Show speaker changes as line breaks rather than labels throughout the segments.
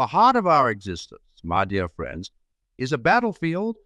The heart of our existence, my dear friends, is a battlefield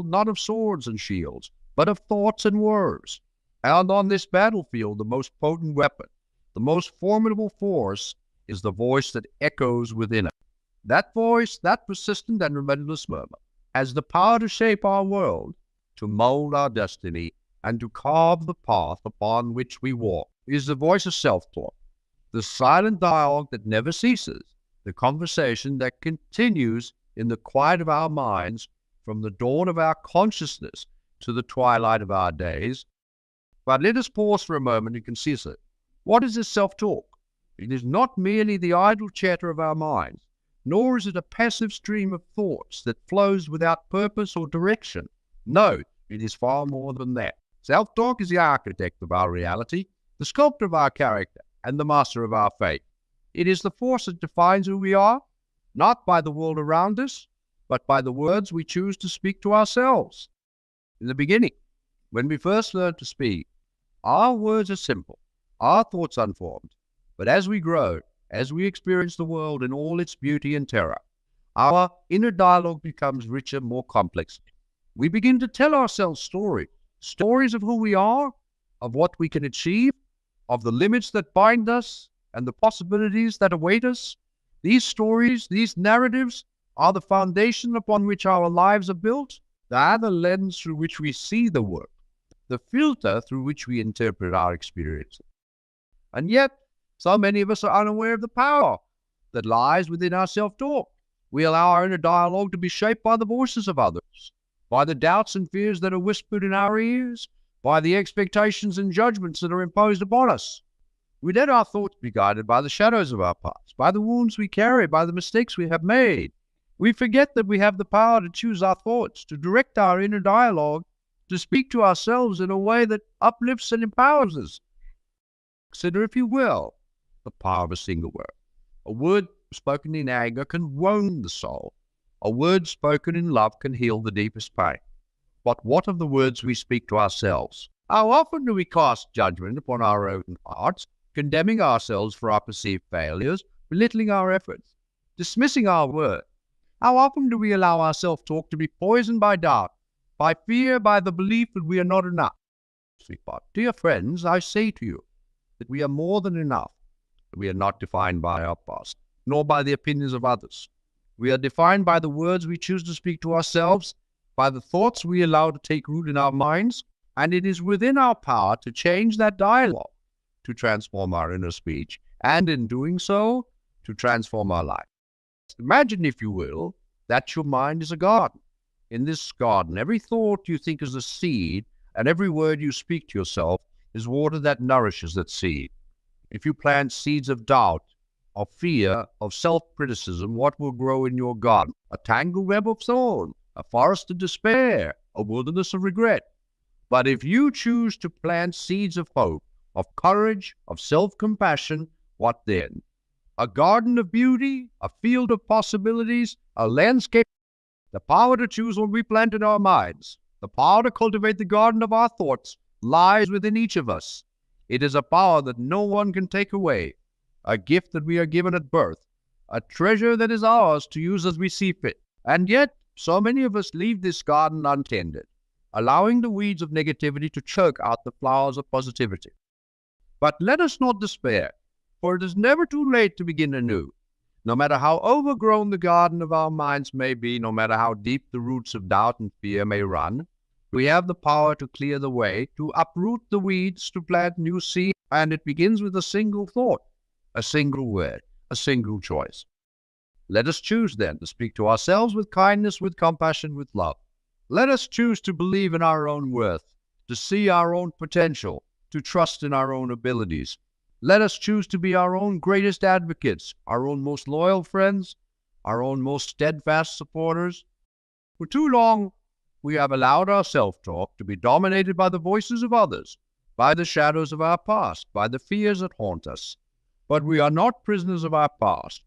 not of swords and shields, but of thoughts and words. And on this battlefield, the most potent weapon, the most formidable force, is the voice that echoes within us. That voice, that persistent and relentless murmur, has the power to shape our world, to mold our destiny, and to carve the path upon which we walk. It is the voice of self-talk, the silent dialogue that never ceases, the conversation that continues in the quiet of our minds from the dawn of our consciousness to the twilight of our days. But let us pause for a moment and consider, what is this self-talk? It is not merely the idle chatter of our minds, nor is it a passive stream of thoughts that flows without purpose or direction. No, it is far more than that. Self-talk is the architect of our reality, the sculptor of our character, and the master of our fate. It is the force that defines who we are, not by the world around us, but by the words we choose to speak to ourselves. In the beginning, when we first learn to speak, our words are simple, our thoughts unformed. But as we grow, as we experience the world in all its beauty and terror, our inner dialogue becomes richer, more complex. We begin to tell ourselves stories of who we are, of what we can achieve, of the limits that bind us, and the possibilities that await us. These stories, these narratives, are the foundation upon which our lives are built. They are the lens through which we see the world, the filter through which we interpret our experiences. And yet, so many of us are unaware of the power that lies within our self-talk. We allow our inner dialogue to be shaped by the voices of others, by the doubts and fears that are whispered in our ears, by the expectations and judgments that are imposed upon us. We let our thoughts be guided by the shadows of our past, by the wounds we carry, by the mistakes we have made. We forget that we have the power to choose our thoughts, to direct our inner dialogue, to speak to ourselves in a way that uplifts and empowers us. Consider, if you will, the power of a single word. A word spoken in anger can wound the soul. A word spoken in love can heal the deepest pain. But what of the words we speak to ourselves? How often do we cast judgment upon our own hearts, condemning ourselves for our perceived failures, belittling our efforts, dismissing our worth? How often do we allow our self-talk to be poisoned by doubt, by fear, by the belief that we are not enough? Sweetheart, dear friends, I say to you that we are more than enough. We are not defined by our past, nor by the opinions of others. We are defined by the words we choose to speak to ourselves, by the thoughts we allow to take root in our minds, and it is within our power to change that dialogue, to transform our inner speech, and in doing so, to transform our life. Imagine, if you will, that your mind is a garden. In this garden, every thought you think is a seed, and every word you speak to yourself is water that nourishes that seed. If you plant seeds of doubt, of fear, of self-criticism, what will grow in your garden? A tangled web of thorn, a forest of despair, a wilderness of regret. But if you choose to plant seeds of hope, of courage, of self-compassion, what then? A garden of beauty, a field of possibilities, a landscape. The power to choose what we plant in our minds, the power to cultivate the garden of our thoughts, lies within each of us. It is a power that no one can take away, a gift that we are given at birth, a treasure that is ours to use as we see fit. And yet, so many of us leave this garden untended, allowing the weeds of negativity to choke out the flowers of positivity. But let us not despair, for it is never too late to begin anew. No matter how overgrown the garden of our minds may be, no matter how deep the roots of doubt and fear may run, we have the power to clear the way, to uproot the weeds, to plant new seed, and it begins with a single thought, a single word, a single choice. Let us choose then to speak to ourselves with kindness, with compassion, with love. Let us choose to believe in our own worth, to see our own potential, to trust in our own abilities. Let us choose to be our own greatest advocates, our own most loyal friends, our own most steadfast supporters. For too long, we have allowed our self-talk to be dominated by the voices of others, by the shadows of our past, by the fears that haunt us. But we are not prisoners of our past,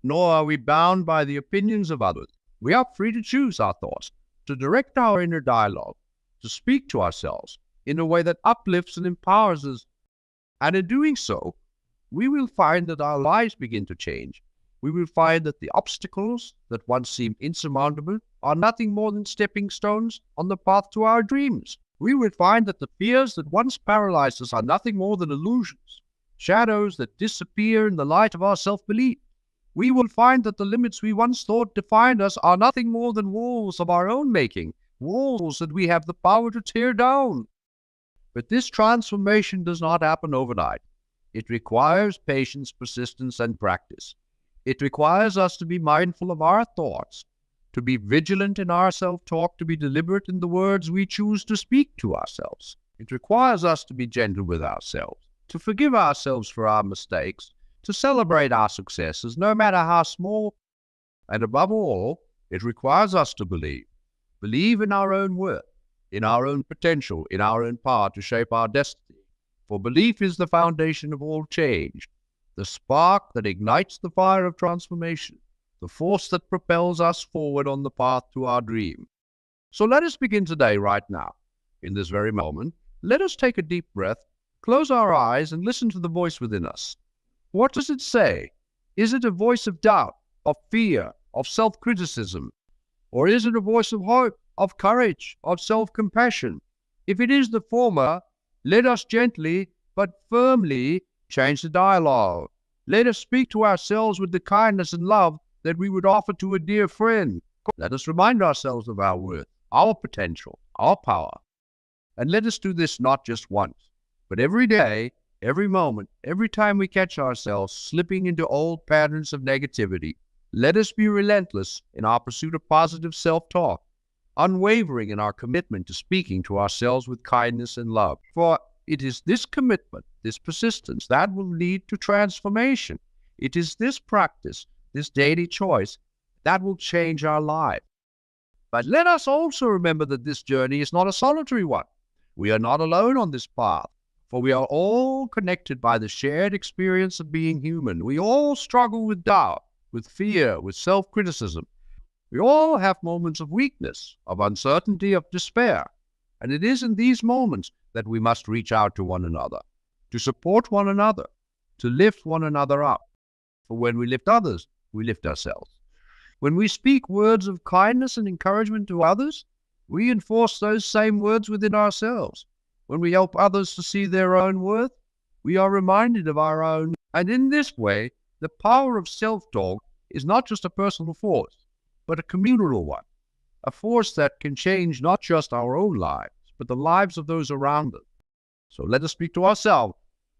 nor are we bound by the opinions of others. We are free to choose our thoughts, to direct our inner dialogue, to speak to ourselves in a way that uplifts and empowers us. And in doing so, we will find that our lives begin to change. we will find that the obstacles that once seemed insurmountable are nothing more than stepping stones on the path to our dreams. We will find that the fears that once paralyzed us are nothing more than illusions, shadows that disappear in the light of our self-belief. We will find that the limits we once thought defined us are nothing more than walls of our own making, walls that we have the power to tear down. But this transformation does not happen overnight. It requires patience, persistence, and practice. It requires us to be mindful of our thoughts, to be vigilant in our self-talk, to be deliberate in the words we choose to speak to ourselves. It requires us to be gentle with ourselves, to forgive ourselves for our mistakes, to celebrate our successes, no matter how small. And above all, it requires us to believe in our own worth, in our own potential, in our own power to shape our destiny. For belief is the foundation of all change, the spark that ignites the fire of transformation, the force that propels us forward on the path to our dream. So let us begin today, right now, in this very moment. Let us take a deep breath, close our eyes, and listen to the voice within us. What does it say? Is it a voice of doubt, of fear, of self-criticism? Or is it a voice of hope, of courage, of self-compassion? If it is the former, let us gently but firmly change the dialogue. Let us speak to ourselves with the kindness and love that we would offer to a dear friend. Let us remind ourselves of our worth, our potential, our power. And let us do this not just once, but every day, every moment, every time we catch ourselves slipping into old patterns of negativity. Let us be relentless in our pursuit of positive self-talk, unwavering in our commitment to speaking to ourselves with kindness and love. For it is this commitment, this persistence, that will lead to transformation. It is this practice, this daily choice, that will change our life. But let us also remember that this journey is not a solitary one. We are not alone on this path, for we are all connected by the shared experience of being human. We all struggle with doubt, with fear, with self-criticism. We all have moments of weakness, of uncertainty, of despair. And it is in these moments that we must reach out to one another, to support one another, to lift one another up. For when we lift others, we lift ourselves. When we speak words of kindness and encouragement to others, we enforce those same words within ourselves. When we help others to see their own worth, we are reminded of our own. And in this way, the power of self-talk is not just a personal force, but a communal one, a force that can change not just our own lives, but the lives of those around us. So let us speak to ourselves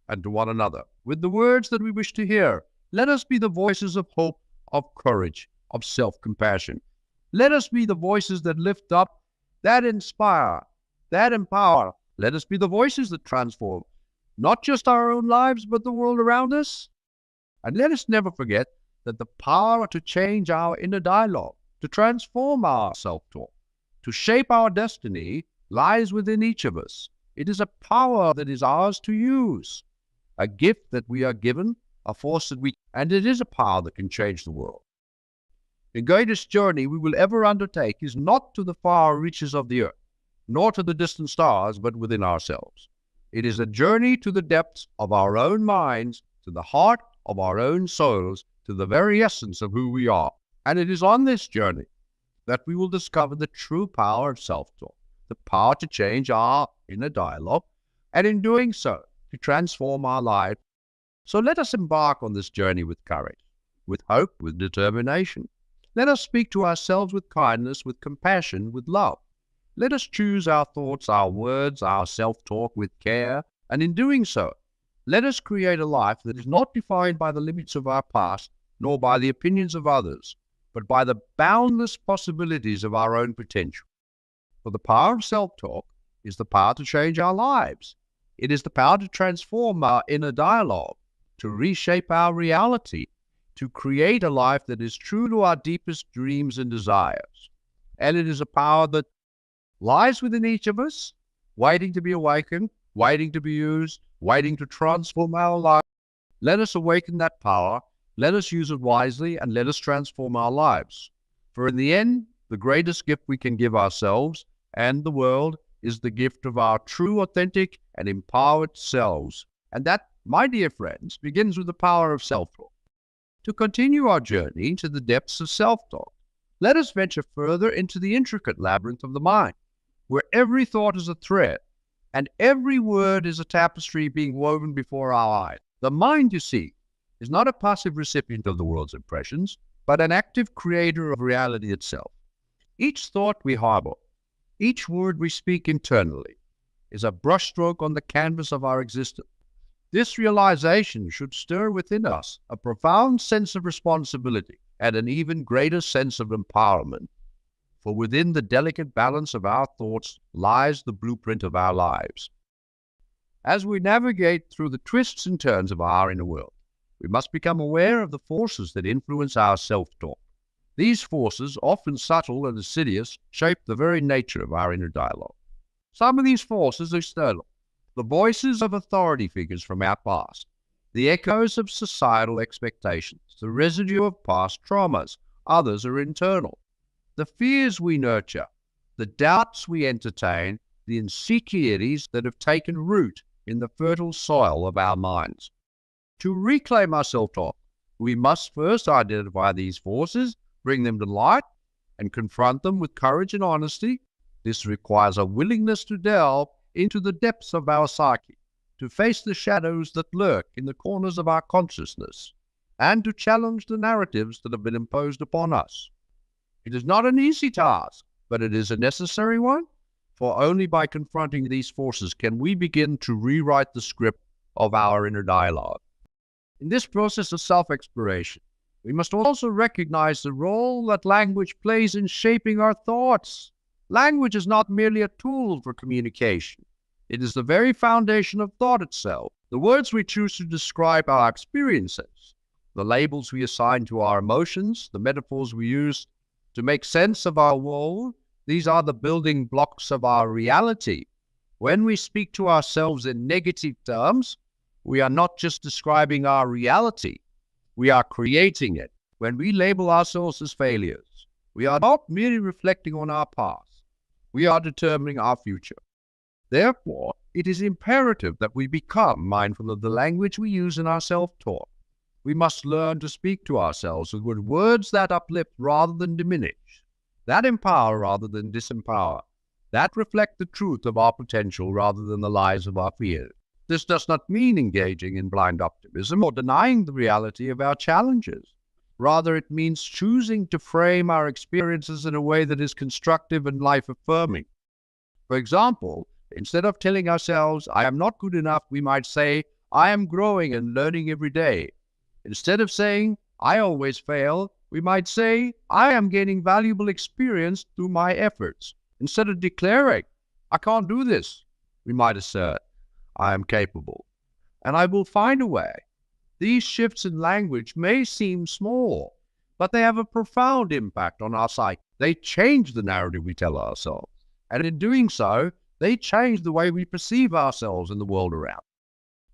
and to one another with the words that we wish to hear. Let us be the voices of hope, of courage, of self-compassion. Let us be the voices that lift up, that inspire, that empower. Let us be the voices that transform, not just our own lives, but the world around us. And let us never forget that the power to change our inner dialogue, to transform our self-talk, to shape our destiny, lies within each of us. It is a power that is ours to use, a gift that we are given, a force that and it is a power that can change the world. The greatest journey we will ever undertake is not to the far reaches of the earth, nor to the distant stars, but within ourselves. It is a journey to the depths of our own minds, to the heart of our own souls, to the very essence of who we are. And it is on this journey that we will discover the true power of self-talk, the power to change our inner dialogue, and in doing so, to transform our life. So let us embark on this journey with courage, with hope, with determination. Let us speak to ourselves with kindness, with compassion, with love. Let us choose our thoughts, our words, our self-talk with care, and in doing so, let us create a life that is not defined by the limits of our past, nor by the opinions of others, but by the boundless possibilities of our own potential. For the power of self-talk is the power to change our lives. It is the power to transform our inner dialogue, to reshape our reality, to create a life that is true to our deepest dreams and desires. And it is a power that lies within each of us, waiting to be awakened, waiting to be used, waiting to transform our life. Let us awaken that power, let us use it wisely, and let us transform our lives. For in the end, the greatest gift we can give ourselves and the world is the gift of our true, authentic, and empowered selves. And that, my dear friends, begins with the power of self-talk. To continue our journey into the depths of self-talk, let us venture further into the intricate labyrinth of the mind, where every thought is a thread, and every word is a tapestry being woven before our eyes. The mind, you see, is not a passive recipient of the world's impressions, but an active creator of reality itself. Each thought we harbor, each word we speak internally, is a brushstroke on the canvas of our existence. This realization should stir within us a profound sense of responsibility and an even greater sense of empowerment. For within the delicate balance of our thoughts lies the blueprint of our lives. As we navigate through the twists and turns of our inner world, we must become aware of the forces that influence our self-talk. These forces, often subtle and insidious, shape the very nature of our inner dialogue. Some of these forces are external, the voices of authority figures from our past, the echoes of societal expectations, the residue of past traumas. Others are internal, the fears we nurture, the doubts we entertain, the insecurities that have taken root in the fertile soil of our minds. To reclaim our self-talk, we must first identify these forces, bring them to light, and confront them with courage and honesty. This requires a willingness to delve into the depths of our psyche, to face the shadows that lurk in the corners of our consciousness, and to challenge the narratives that have been imposed upon us. It is not an easy task, but it is a necessary one, for only by confronting these forces can we begin to rewrite the script of our inner dialogue. In this process of self-exploration, we must also recognize the role that language plays in shaping our thoughts. Language is not merely a tool for communication. It is the very foundation of thought itself. The words we choose to describe our experiences, the labels we assign to our emotions, the metaphors we use to make sense of our world, these are the building blocks of our reality. When we speak to ourselves in negative terms, we are not just describing our reality, we are creating it. When we label ourselves as failures, we are not merely reflecting on our past. We are determining our future. Therefore, it is imperative that we become mindful of the language we use in our self-talk. We must learn to speak to ourselves with words that uplift rather than diminish, that empower rather than disempower, that reflect the truth of our potential rather than the lies of our fears. This does not mean engaging in blind optimism or denying the reality of our challenges. Rather, it means choosing to frame our experiences in a way that is constructive and life-affirming. For example, instead of telling ourselves, "I am not good enough," we might say, "I am growing and learning every day." Instead of saying, "I always fail," we might say, "I am gaining valuable experience through my efforts." Instead of declaring, "I can't do this," we might assert, "I am capable, and I will find a way." These shifts in language may seem small, but they have a profound impact on our psyche. They change the narrative we tell ourselves, and in doing so, they change the way we perceive ourselves and the world around.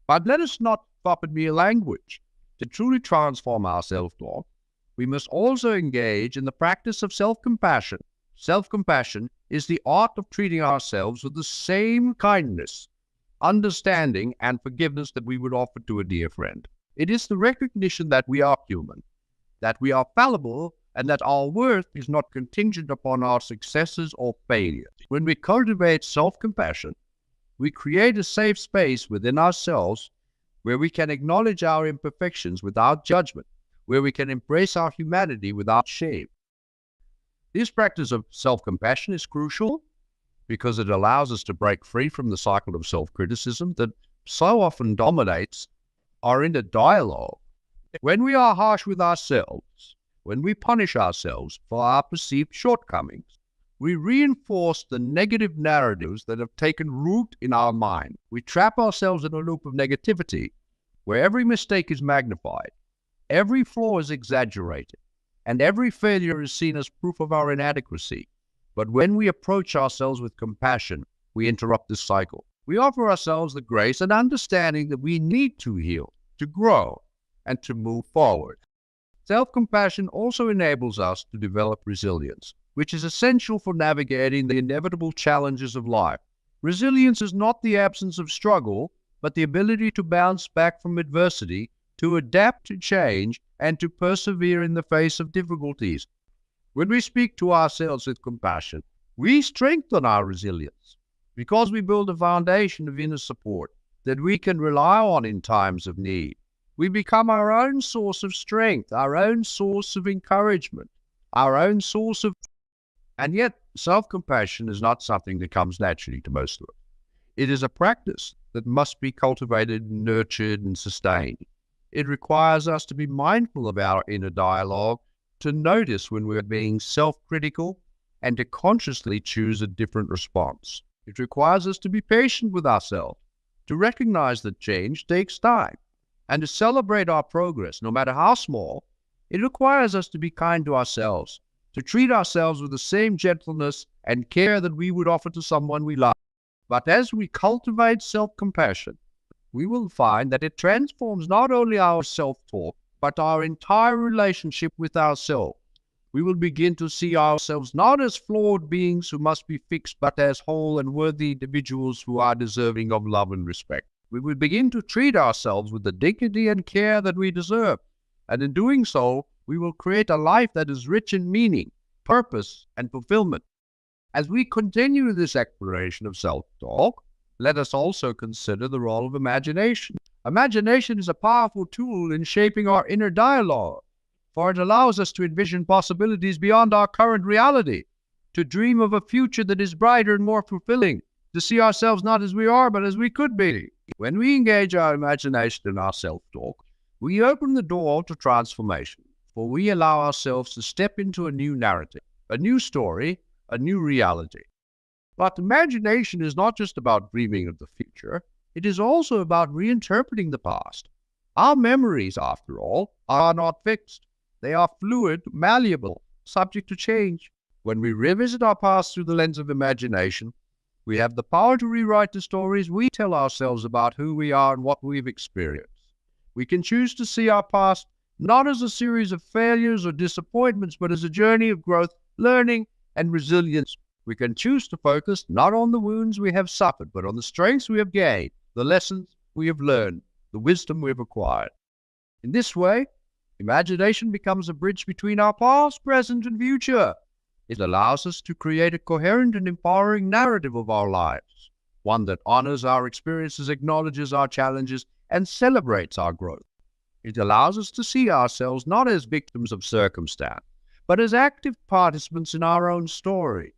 But let us not stop at mere language. To truly transform our self-talk, we must also engage in the practice of self-compassion. Self-compassion is the art of treating ourselves with the same kindness, understanding, and forgiveness that we would offer to a dear friend. It is the recognition that we are human, that we are fallible, and that our worth is not contingent upon our successes or failures. When we cultivate self-compassion, we create a safe space within ourselves where we can acknowledge our imperfections without judgment, where we can embrace our humanity without shame. This practice of self-compassion is crucial because it allows us to break free from the cycle of self-criticism that so often dominates our inner dialogue. When we are harsh with ourselves, when we punish ourselves for our perceived shortcomings, we reinforce the negative narratives that have taken root in our mind. We trap ourselves in a loop of negativity where every mistake is magnified, every flaw is exaggerated, and every failure is seen as proof of our inadequacy. But when we approach ourselves with compassion, we interrupt this cycle. We offer ourselves the grace and understanding that we need to heal, to grow, and to move forward. Self-compassion also enables us to develop resilience, which is essential for navigating the inevitable challenges of life. Resilience is not the absence of struggle, but the ability to bounce back from adversity to adapt to change, and to persevere in the face of difficulties. When we speak to ourselves with compassion, we strengthen our resilience because we build a foundation of inner support that we can rely on in times of need. We become our own source of strength, our own source of encouragement, our own source of... And yet, self-compassion is not something that comes naturally to most of us. It is a practice that must be cultivated, nurtured, and sustained. It requires us to be mindful of our inner dialogue, to notice when we're being self-critical, and to consciously choose a different response. It requires us to be patient with ourselves, to recognize that change takes time, and to celebrate our progress, no matter how small. It requires us to be kind to ourselves, to treat ourselves with the same gentleness and care that we would offer to someone we love. But as we cultivate self-compassion, we will find that it transforms not only our self-talk, but our entire relationship with ourselves. We will begin to see ourselves not as flawed beings who must be fixed, but as whole and worthy individuals who are deserving of love and respect. We will begin to treat ourselves with the dignity and care that we deserve. And in doing so, we will create a life that is rich in meaning, purpose, and fulfillment. As we continue this exploration of self-talk, let us also consider the role of imagination. Imagination is a powerful tool in shaping our inner dialogue, for it allows us to envision possibilities beyond our current reality, to dream of a future that is brighter and more fulfilling, to see ourselves not as we are, but as we could be. When we engage our imagination in our self-talk, we open the door to transformation, for we allow ourselves to step into a new narrative, a new story, a new reality. But imagination is not just about dreaming of the future, it is also about reinterpreting the past. Our memories, after all, are not fixed. They are fluid, malleable, subject to change. When we revisit our past through the lens of imagination, we have the power to rewrite the stories we tell ourselves about who we are and what we've experienced. We can choose to see our past not as a series of failures or disappointments, but as a journey of growth, learning, and resilience. We can choose to focus not on the wounds we have suffered, but on the strengths we have gained, the lessons we have learned, the wisdom we have acquired. In this way, imagination becomes a bridge between our past, present, and future. It allows us to create a coherent and empowering narrative of our lives, one that honors our experiences, acknowledges our challenges, and celebrates our growth. It allows us to see ourselves not as victims of circumstance, but as active participants in our own story,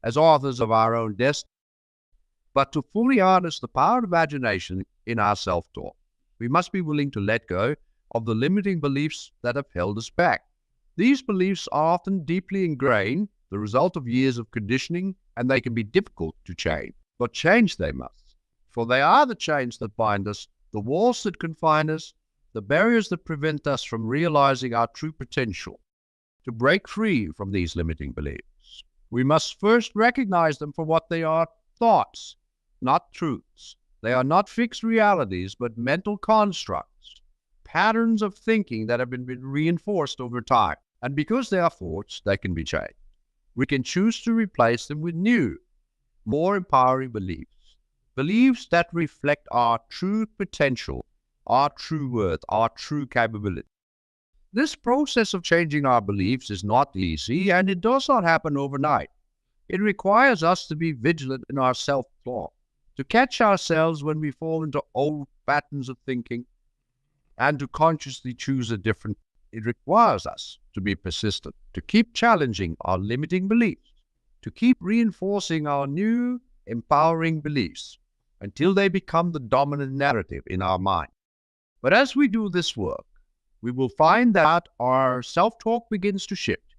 as authors of our own destiny. But to fully harness the power of imagination in our self-talk, we must be willing to let go of the limiting beliefs that have held us back. These beliefs are often deeply ingrained, the result of years of conditioning, and they can be difficult to change. But change they must, for they are the chains that bind us, the walls that confine us, the barriers that prevent us from realizing our true potential. To break free from these limiting beliefs, we must first recognize them for what they are: thoughts, not truths. They are not fixed realities, but mental constructs, patterns of thinking that have been reinforced over time. And because they are thoughts, they can be changed. We can choose to replace them with new, more empowering beliefs. Beliefs that reflect our true potential, our true worth, our true capability. This process of changing our beliefs is not easy, and it does not happen overnight. It requires us to be vigilant in our self-talk, to catch ourselves when we fall into old patterns of thinking, and to consciously choose a different. It requires us to be persistent, to keep challenging our limiting beliefs, to keep reinforcing our new, empowering beliefs until they become the dominant narrative in our mind. But as we do this work, we will find that our self-talk begins to shift.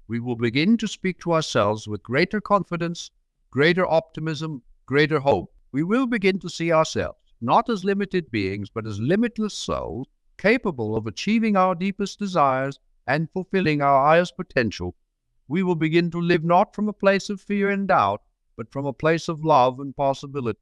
We will begin to speak to ourselves with greater confidence, greater optimism, greater hope. We will begin to see ourselves not as limited beings, but as limitless souls, capable of achieving our deepest desires and fulfilling our highest potential. We will begin to live not from a place of fear and doubt, but from a place of love and possibility.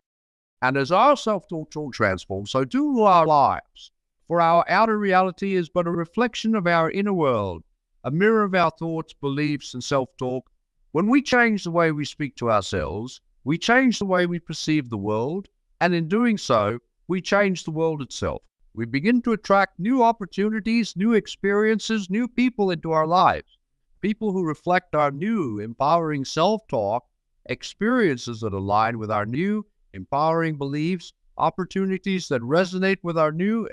And as our self-talk transforms, so do our lives. For our outer reality is but a reflection of our inner world, a mirror of our thoughts, beliefs, and self-talk. When we change the way we speak to ourselves, we change the way we perceive the world, and in doing so, we change the world itself. we begin to attract new opportunities, new experiences, new people into our lives. People who reflect our new, empowering self-talk, experiences that align with our new, empowering beliefs, opportunities that resonate with our new.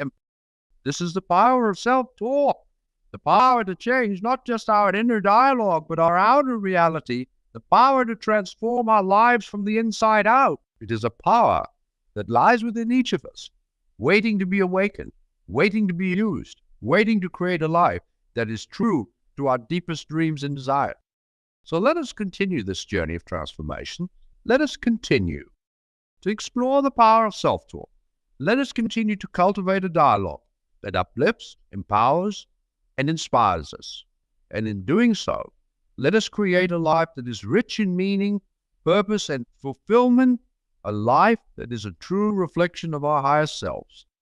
This is the power of self-talk, the power to change not just our inner dialogue, but our outer reality, the power to transform our lives from the inside out. It is a power that lies within each of us, waiting to be awakened, waiting to be used, waiting to create a life that is true to our deepest dreams and desires. So let us continue this journey of transformation. Let us continue to explore the power of self-talk. Let us continue to cultivate a dialogue that uplifts, empowers, and inspires us. And in doing so, let us create a life that is rich in meaning, purpose, and fulfillment, a life that is a true reflection of our higher selves.